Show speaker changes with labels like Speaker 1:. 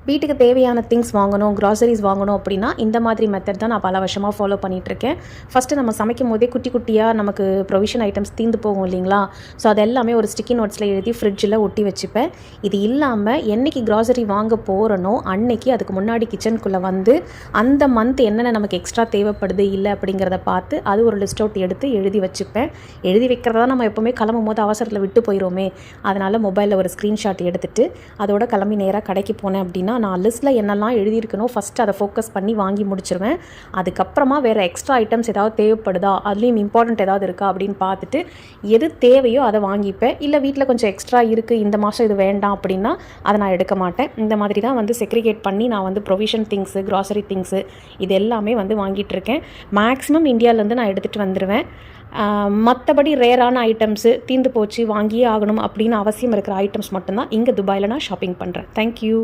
Speaker 1: வீட்டுக்கு தேவையான திங்ஸ் வாங்கணும், க்ராசரிஸ் வாங்கணும் அப்படின்னா இந்த மாதிரி மெத்தட் தான் நான் பல வருஷமாக ஃபாலோ பண்ணிகிட்ருக்கேன். ஃபஸ்ட்டு நம்ம சமைக்கும் போதே குட்டி குட்டியாக நமக்கு ப்ரொவிஷன் ஐட்டம்ஸ் தீர்ந்து போகும் இல்லைங்களா? ஸோ அது எல்லாமே ஒரு ஸ்டிக்கி நோட்ஸில் எழுதி ஃப்ரிட்ஜில் ஒட்டி வச்சுப்பேன். இது இல்லாமல் என்றைக்கு க்ராசரி வாங்க போகிறனோ அன்னைக்கு அதுக்கு முன்னாடி கிச்சனுக்குள்ளே வந்து அந்த மந்த் என்னென்ன நமக்கு எக்ஸ்ட்ரா தேவைப்படுது இல்லை அப்படிங்கிறத பார்த்து அது ஒரு லிஸ்ட் அவுட் எடுத்து எழுதி வச்சுப்பேன். எழுதி வைக்கிறதா நம்ம எப்போவுமே கிளம்பும் போது அவசரத்தில் விட்டு போயிடுவோமே, அதனால் மொபைலில் ஒரு ஸ்க்ரீன்ஷாட் எடுத்துகிட்டு அதோட கிளம்பி நேராக கடைக்கு போனேன் அப்படின்னா நான் லிஸ்ட்டில் என்னெல்லாம் எழுதியிருக்கணும் ஃபஸ்ட்டு அதை ஃபோக்கஸ் பண்ணி வாங்கி முடிச்சிருவேன். அதுக்கப்புறமா வேறு எக்ஸ்ட்ரா ஐட்டம்ஸ் ஏதாவது தேவைப்படுதா, அதுலேயும் இம்பார்ட்டண்ட் ஏதாவது இருக்கா அப்படின்னு பார்த்துட்டு எது தேவையோ அதை வாங்கிப்பேன். இல்லை வீட்டில் கொஞ்சம் எக்ஸ்ட்ரா இருக்குது, இந்த மாதம் இது வேண்டாம் அப்படின்னா அதை நான் எடுக்க மாட்டேன். இந்த மாதிரி தான் வந்து செக்ரிகேட் பண்ணி நான் வந்து ப்ரொவிஷன் திங்ஸு, க்ராசரி திங்ஸு இது எல்லாமே வந்து வாங்கிட்டுருக்கேன். மேக்ஸிமம் இந்தியாவிலேருந்து நான் எடுத்துகிட்டு வந்துடுவேன். மற்றபடி ரேரான ஐட்டம்ஸு தீர்ந்து போச்சு வாங்கியே ஆகணும் அப்படின்னு அவசியம் இருக்கிற ஐட்டம்ஸ் மட்டும்தான் இங்கே துபாயில் நான் ஷாப்பிங் பண்ணுறேன். தேங்க்யூ.